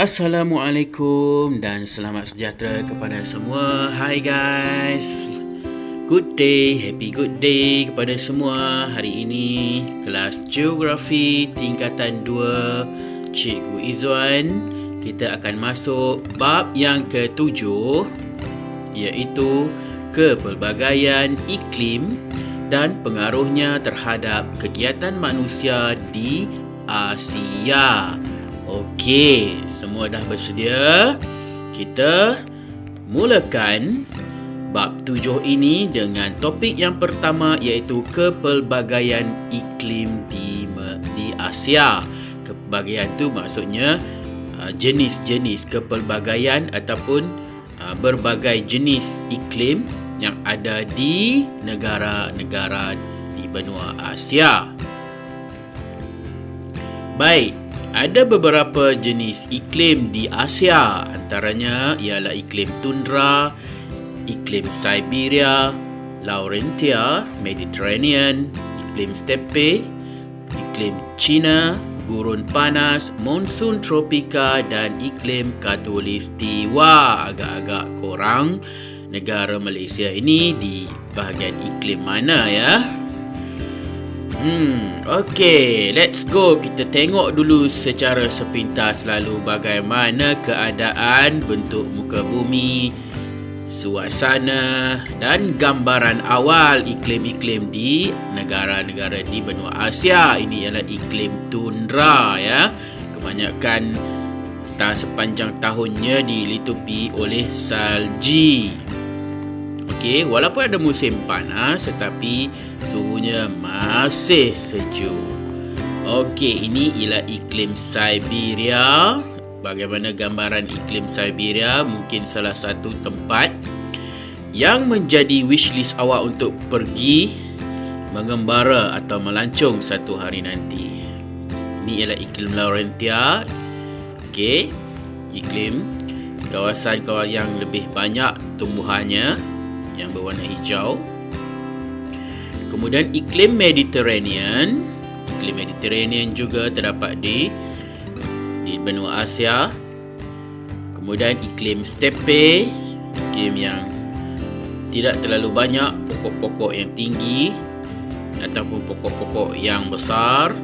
Assalamualaikum dan selamat sejahtera kepada semua. Hai guys, good day, happy good day kepada semua. Hari ini kelas Geografi tingkatan 2 Cikgu Izzuan. Kita akan masuk bab yang ke-7, iaitu kepelbagaian iklim dan pengaruhnya terhadap kegiatan manusia di Asia. Okey, semua dah bersedia? Kita mulakan bab 7 ini dengan topik yang pertama, iaitu kepelbagaian iklim di Asia. Kepelbagaian tu maksudnya jenis-jenis kepelbagaian ataupun berbagai jenis iklim yang ada di negara-negara di benua Asia. Baik, ada beberapa jenis iklim di Asia. Antaranya ialah iklim tundra, iklim Siberia, Laurentia, Mediterranean, iklim steppe, iklim China, gurun panas, monsun tropika dan iklim khatulistiwa. Agak-agak korang negara Malaysia ini di bahagian iklim mana ya? Okey, let's go. Kita tengok dulu secara sepintas lalu bagaimana keadaan bentuk muka bumi, suasana dan gambaran awal iklim-iklim di negara-negara di benua Asia. Ini ialah iklim tundra ya. Kebanyakan sepanjang tahunnya dilitupi oleh salji. Okey, walaupun ada musim panas tetapi suhunya masih sejuk. Okey, ini ialah iklim Siberia. Bagaimana gambaran iklim Siberia? Mungkin salah satu tempat yang menjadi wishlist awak untuk pergi mengembara atau melancong satu hari nanti. Ini ialah iklim Laurentia. Okey, iklim kawasan yang lebih banyak tumbuhannya yang berwarna hijau. Kemudian iklim Mediterranean. Iklim Mediterranean juga terdapat di benua Asia. Kemudian iklim steppe, iklim yang tidak terlalu banyak pokok-pokok yang tinggi ataupun pokok-pokok yang besar.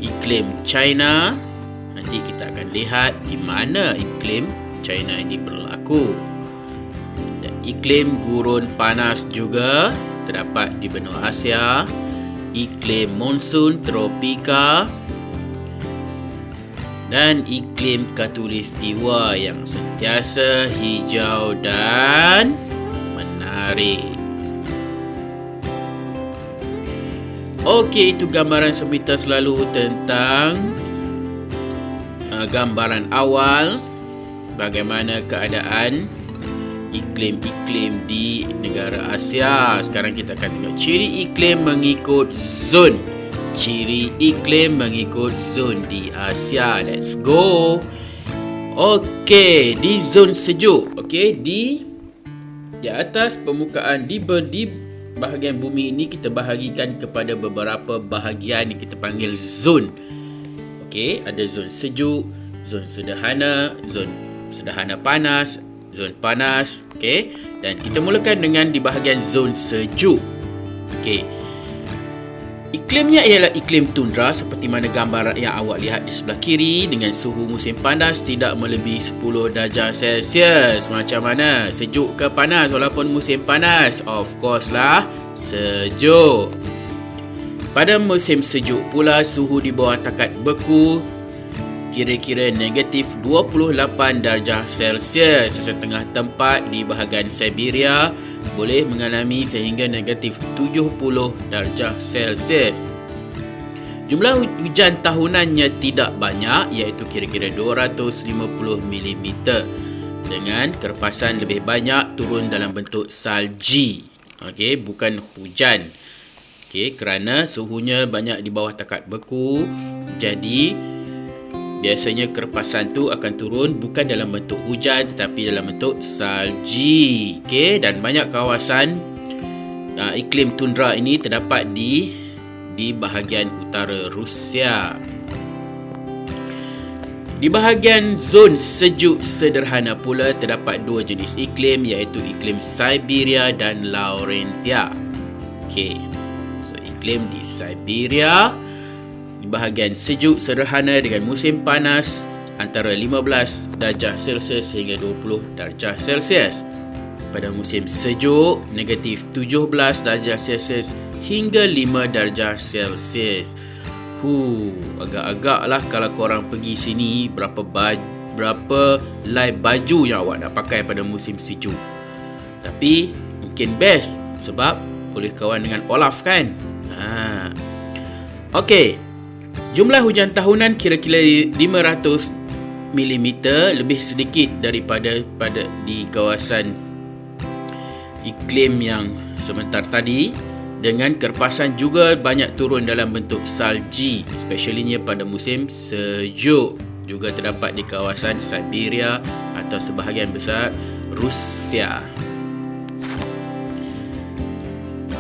Iklim China. Nanti kita akan lihat di mana iklim China ini berlaku. Iklim gurun panas juga terdapat di benua Asia. Iklim monsun tropika dan iklim khatulistiwa yang sentiasa hijau dan menarik. Okey, itu gambaran sepintas lalu tentang gambaran awal bagaimana keadaan iklim-iklim di negara Asia. Sekarang kita akan tengok ciri iklim mengikut zon. Ciri iklim mengikut zon di Asia. Let's go. Okey, di zon sejuk. Okey, di atas permukaan di bahagian bumi ini kita bahagikan kepada beberapa bahagian yang kita panggil zon. Okey, ada zon sejuk, zon sederhana, zon sederhana panas, zon panas. Okey, dan kita mulakan dengan di bahagian zon sejuk. Okey, iklimnya ialah iklim tundra seperti mana gambar yang awak lihat di sebelah kiri, dengan suhu musim panas tidak melebihi 10 darjah Celsius. Macam mana? Sejuk ke panas? Walaupun musim panas, of course lah sejuk. Pada musim sejuk pula, suhu di bawah takat beku kira-kira negatif 28 darjah Celsius. Sesetengah tempat di bahagian Siberia boleh mengalami sehingga negatif 70 darjah Celsius. Jumlah hujan tahunannya tidak banyak, iaitu kira-kira 250 mm, dengan kerpasan lebih banyak turun dalam bentuk salji. Okey, bukan hujan. Okey, kerana suhunya banyak di bawah takat beku, jadi biasanya kerpasan tu akan turun bukan dalam bentuk hujan tetapi dalam bentuk salji. Okey, dan banyak kawasan iklim tundra ini terdapat di bahagian utara Rusia. Di bahagian zon sejuk sederhana pula terdapat dua jenis iklim, iaitu iklim Siberia dan Laurentia. Okey. So iklim di Siberia di bahagian sejuk sederhana dengan musim panas antara 15 darjah Celsius hingga 20 darjah Celsius. Pada musim sejuk negatif 17 darjah Celsius hingga 5 darjah Celsius. Agak-agak lah kalau korang pergi sini berapa lai baju yang awak nak pakai pada musim sejuk. Tapi mungkin best sebab boleh kawan dengan Olaf kan. Okey. Jumlah hujan tahunan kira-kira 500 mm, lebih sedikit daripada di kawasan iklim yang sebentar tadi. Dengan kerpasan juga banyak turun dalam bentuk salji, especially pada musim sejuk. Juga terdapat di kawasan Siberia atau sebahagian besar Rusia.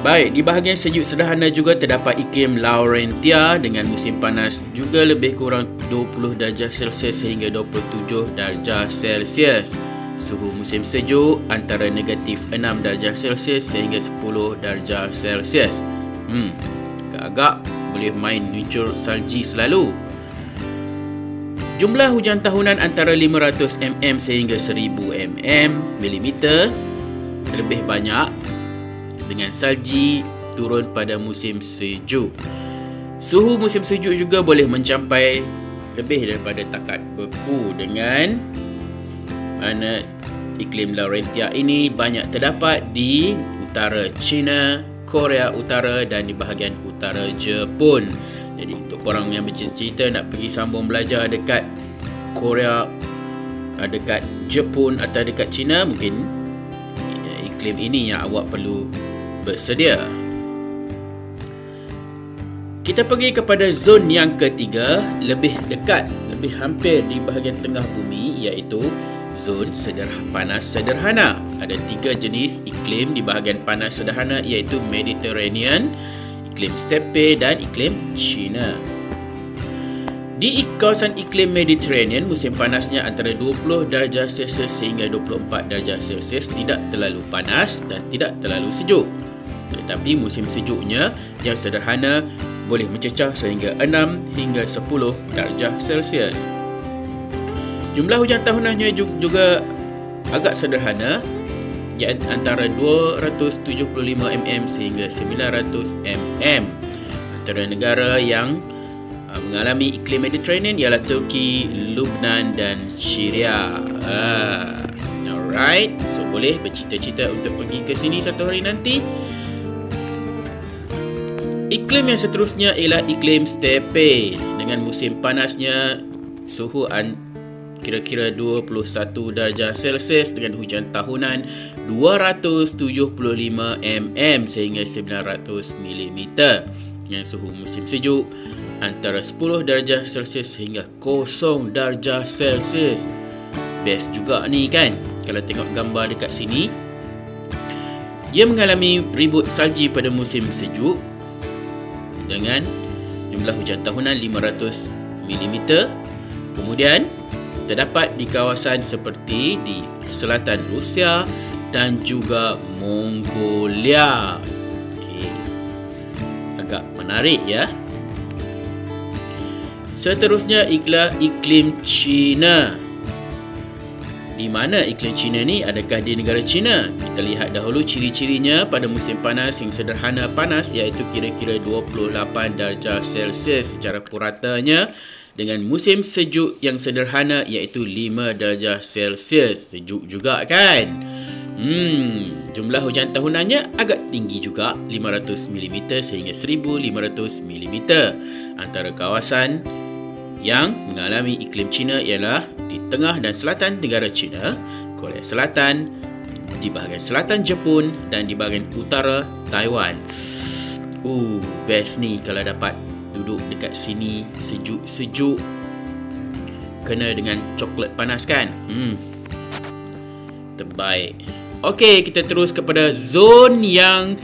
Baik, di bahagian sejuk sederhana juga terdapat iklim Laurentia dengan musim panas juga lebih kurang 20 darjah Celsius hingga 27 darjah Celsius. Suhu musim sejuk antara negatif 6 darjah Celsius sehingga 10 darjah Celsius. Agak-agak boleh main nyucur salji selalu. Jumlah hujan tahunan antara 500 mm sehingga 1000 mm lebih banyak dengan salji turun pada musim sejuk. Suhu musim sejuk juga boleh mencapai lebih daripada takat beku, dengan mana iklim Laurentia ini banyak terdapat di utara China, Korea Utara dan di bahagian utara Jepun. Jadi untuk korang yang bercita-cita nak pergi sambung belajar dekat Korea, dekat Jepun atau dekat China, mungkin iklim ini yang awak perlu bersedia. Kita pergi kepada zon yang ketiga, lebih dekat, lebih hampir di bahagian tengah bumi, iaitu zon panas sederhana. Ada 3 jenis iklim di bahagian panas sederhana, iaitu Mediterranean, iklim steppe dan iklim China. Di kawasan iklim Mediterranean, musim panasnya antara 20 darjah Celsius hingga 24 darjah Celsius, tidak terlalu panas dan tidak terlalu sejuk. Tetapi musim sejuknya yang sederhana boleh mencecah sehingga 6 hingga 10 darjah Celsius. Jumlah hujan tahunannya juga agak sederhana, antara 275 mm sehingga 900 mm. Antara negara yang mengalami iklim Mediterranean ialah Turki, Lebanon dan Syria. Alright, so boleh bercita-cita untuk pergi ke sini satu hari nanti. Iklim yang seterusnya ialah iklim steppe dengan musim panasnya suhu kira-kira 21 darjah Celsius dengan hujan tahunan 275 mm sehingga 900 mm. Dengan suhu musim sejuk antara 10 darjah Celsius hingga 0 darjah Celsius. Best juga ni kan. Kalau tengok gambar dekat sini, dia mengalami ribut salji pada musim sejuk dengan jumlah hujan tahunan 500 mm. Kemudian terdapat di kawasan seperti di selatan Rusia dan juga Mongolia. Okey. Agak menarik ya. Seterusnya ialah iklim China. Di mana iklim China ni? Adakah di negara China? Kita lihat dahulu ciri-cirinya pada musim panas yang sederhana panas, iaitu kira-kira 28 darjah Celsius secara puratanya, dengan musim sejuk yang sederhana iaitu 5 darjah Celsius. Sejuk juga kan? Jumlah hujan tahunannya agak tinggi juga, 500 mm sehingga 1500 mm. Antara kawasan yang mengalami iklim China ialah di tengah dan selatan negara China, Korea Selatan, di bahagian selatan Jepun dan di bahagian utara Taiwan. Best ni kalau dapat duduk dekat sini sejuk-sejuk, kena dengan coklat panas kan. Terbaik. Okey, kita terus kepada zon yang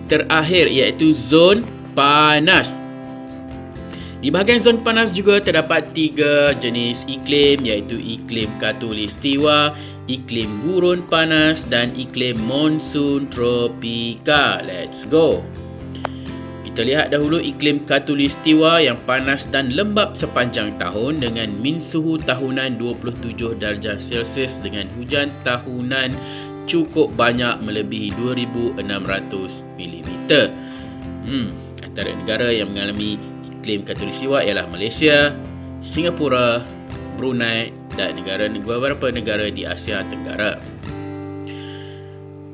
terakhir, iaitu zon panas. Di bahagian zon panas juga terdapat 3 jenis iklim, iaitu iklim khatulistiwa, iklim gurun panas dan iklim monsun tropika. Let's go. Kita lihat dahulu iklim khatulistiwa yang panas dan lembap sepanjang tahun dengan min suhu tahunan 27 darjah Celsius dengan hujan tahunan cukup banyak melebihi 2600 mm. Antara negara yang mengalami iklim khatulistiwa ialah Malaysia, Singapura, Brunei dan beberapa negara di Asia Tenggara.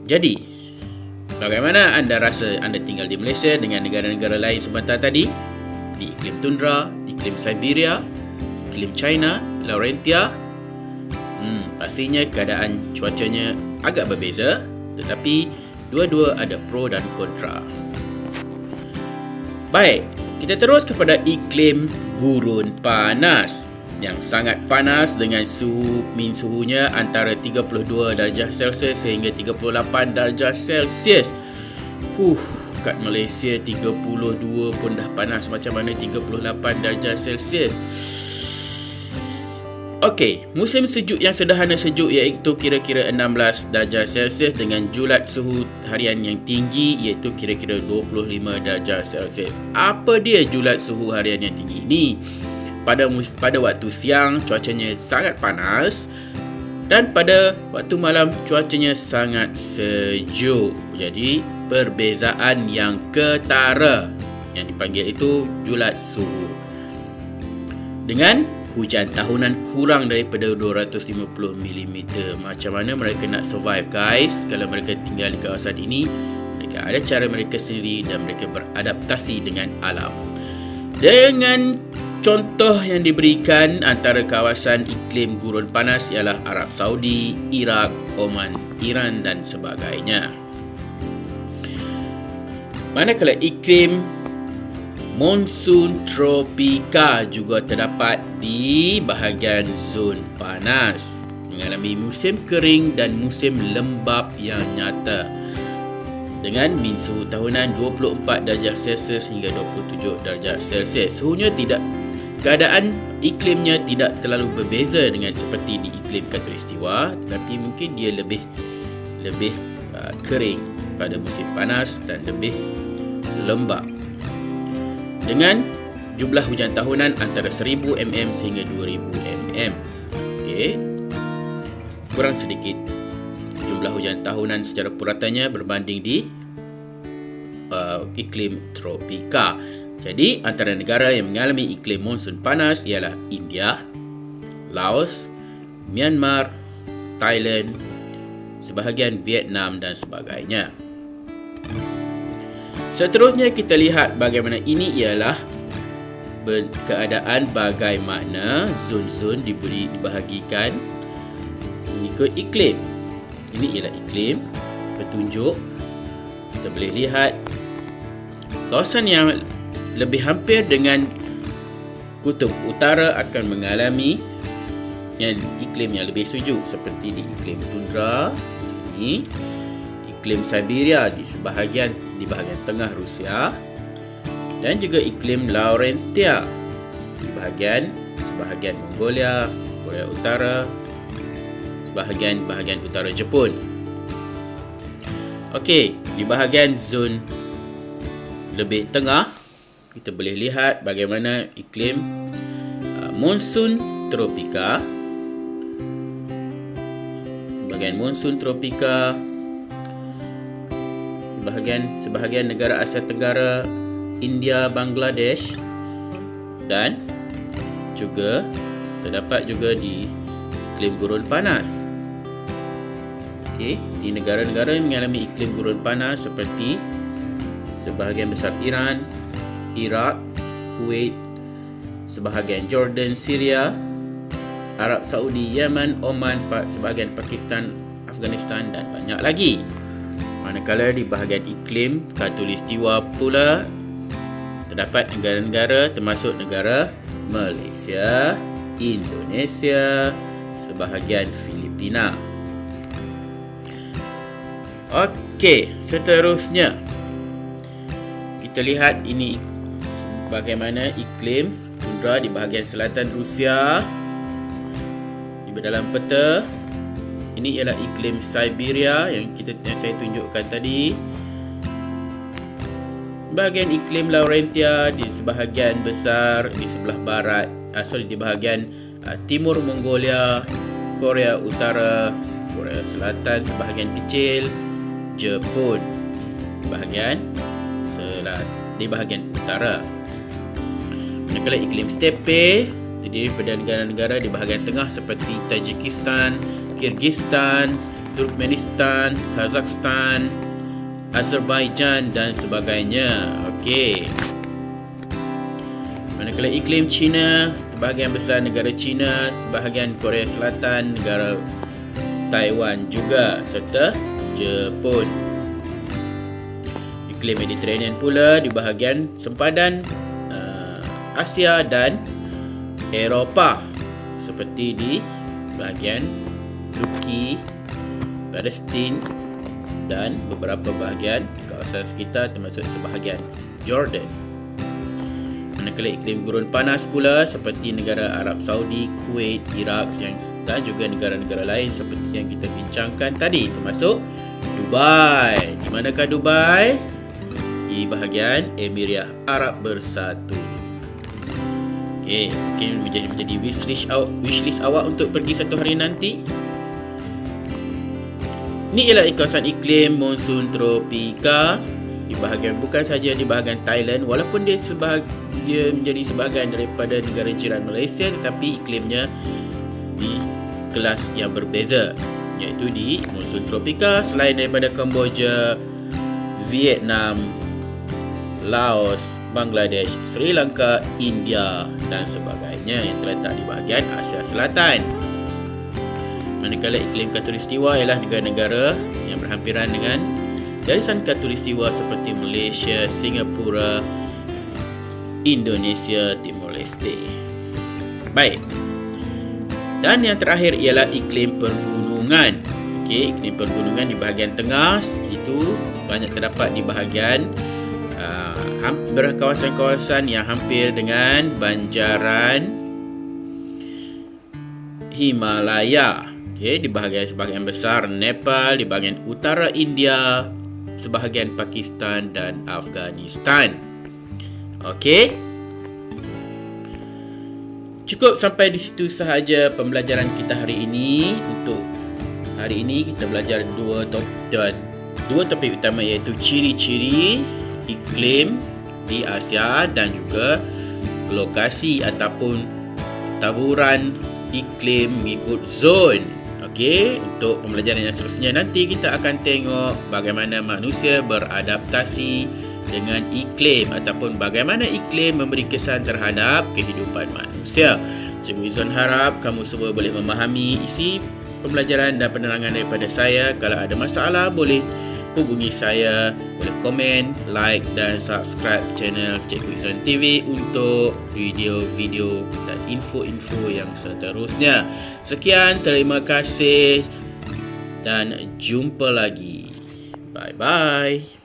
Jadi, bagaimana anda rasa anda tinggal di Malaysia dengan negara-negara lain sebentar tadi? Di iklim tundra, di iklim Siberia, iklim China, Laurentia. Pastinya keadaan cuacanya agak berbeza, tetapi dua-dua ada pro dan kontra. Baik, kita terus kepada iklim gurun panas yang sangat panas dengan min suhunya antara 32 darjah Celsius sehingga 38 darjah Celsius. Kat Malaysia 32 pun dah panas, macam mana 38 darjah Celsius? Okey, musim sejuk yang sederhana sejuk iaitu kira-kira 16 darjah Celsius dengan julat suhu harian yang tinggi iaitu kira-kira 25 darjah Celsius. Apa dia julat suhu harian yang tinggi ini? Pada waktu siang cuacanya sangat panas dan pada waktu malam cuacanya sangat sejuk. Jadi perbezaan yang ketara yang dipanggil itu julat suhu. Dengan hujan tahunan kurang daripada 250 mm. Macam mana mereka nak survive, guys? Kalau mereka tinggal di kawasan ini, mereka ada cara mereka sendiri dan mereka beradaptasi dengan alam. Dengan contoh yang diberikan antara kawasan iklim gurun panas ialah Arab Saudi, Iraq, Oman, Iran dan sebagainya. Manakala iklim monsun tropika juga terdapat di bahagian zon panas, mengalami musim kering dan musim lembap yang nyata dengan min suhu tahunan 24 darjah Celsius hingga 27 darjah Celsius. Keadaan iklimnya tidak terlalu berbeza dengan seperti di iklim khatulistiwa, tetapi mungkin dia lebih kering pada musim panas dan lebih lembap dengan jumlah hujan tahunan antara 1000 mm sehingga 2000 mm. Okey. Kurang sedikit jumlah hujan tahunan secara puratanya berbanding di iklim tropika. Jadi antara negara yang mengalami iklim monsun panas ialah India, Laos, Myanmar, Thailand, sebahagian Vietnam dan sebagainya. Seterusnya kita lihat bagaimana ini ialah keadaan bagaimana zon-zon dibahagikan mengikut iklim. Ini ialah iklim petunjuk. Kita boleh lihat kawasan yang lebih hampir dengan kutub utara akan mengalami iklim yang lebih sejuk seperti di iklim tundra di sini, iklim Siberia di bahagian tengah Rusia dan juga iklim Laurentia di sebahagian Mongolia, Korea Utara, bahagian utara Jepun. Okey, di bahagian zon lebih tengah kita boleh lihat bagaimana iklim monsun tropika. Bahagian monsun tropika sebahagian negara Asia Tenggara, India, Bangladesh dan juga terdapat juga di iklim gurun panas. Okey, di negara-negara yang mengalami iklim gurun panas seperti sebahagian besar Iran, Iraq, Kuwait, sebahagian Jordan, Syria, Arab Saudi, Yemen, Oman, sebahagian Pakistan, Afghanistan dan banyak lagi. Manakala di bahagian iklim khatulistiwa pula terdapat negara-negara termasuk negara Malaysia, Indonesia, sebahagian Filipina. Okey, seterusnya kita lihat ini bagaimana iklim tundra di bahagian selatan Rusia. Di dalam peta ini ialah iklim Siberia yang saya tunjukkan tadi. Bahagian iklim Laurentia di sebahagian besar di sebelah barat, di bahagian timur Mongolia, Korea Utara, Korea Selatan sebahagian kecil, Jepun di bahagian utara. Manakala iklim steppe terdiri pada negara-negara di bahagian tengah seperti Tajikistan, Kyrgyzstan, Turkmenistan, Kazakhstan, Azerbaijan dan sebagainya. Okey. Manakala iklim China, sebahagian besar negara China, sebahagian Korea Selatan, negara Taiwan juga serta Jepun. Iklim Mediterranean pula di bahagian sempadan Asia dan Eropah seperti di bahagian Turki, Palestin dan beberapa bahagian kawasan sekitar termasuk sebahagian Jordan. Manakala iklim gurun panas pula seperti negara Arab Saudi, Kuwait, Iraq dan juga negara-negara lain seperti yang kita bincangkan tadi termasuk Dubai. Di manakah Dubai? Di bahagian Emirat Arab Bersatu. Okey, mungkin menjadi wishlist awak untuk pergi satu hari nanti. Ini ialah kawasan iklim monsun tropika di bahagian, bukan saja di bahagian Thailand, walaupun dia menjadi sebahagian daripada negara jiran Malaysia, tetapi iklimnya di kelas yang berbeza, iaitu di monsun tropika. Selain daripada Kemboja, Vietnam, Laos, Bangladesh, Sri Lanka, India dan sebagainya yang terletak di bahagian Asia Selatan. Manakala iklim khatulistiwa ialah negara-negara yang berhampiran dengan garisan khatulistiwa seperti Malaysia, Singapura, Indonesia, Timor Leste. Baik. Dan yang terakhir ialah iklim pergunungan. Okey, iklim pergunungan di bahagian tengah itu banyak terdapat di bahagian kawasan-kawasan yang hampir dengan banjaran Himalaya. Okey, di sebahagian besar Nepal, di bahagian utara India, sebahagian Pakistan dan Afghanistan. Okey. Cukup sampai di situ sahaja pembelajaran kita hari ini. Untuk hari ini kita belajar dua topik utama, iaitu ciri-ciri iklim di Asia dan juga lokasi ataupun taburan iklim mengikut zon. Okey, untuk pembelajaran yang seterusnya nanti kita akan tengok bagaimana manusia beradaptasi dengan iklim ataupun bagaimana iklim memberi kesan terhadap kehidupan manusia. Cikgu Izzuan harap kamu semua boleh memahami isi pembelajaran dan penerangan daripada saya. Kalau ada masalah boleh hubungi saya, boleh komen, like dan subscribe channel Cikgu Izzuan TV untuk video-video dan info-info yang seterusnya. Sekian, terima kasih dan jumpa lagi. Bye-bye.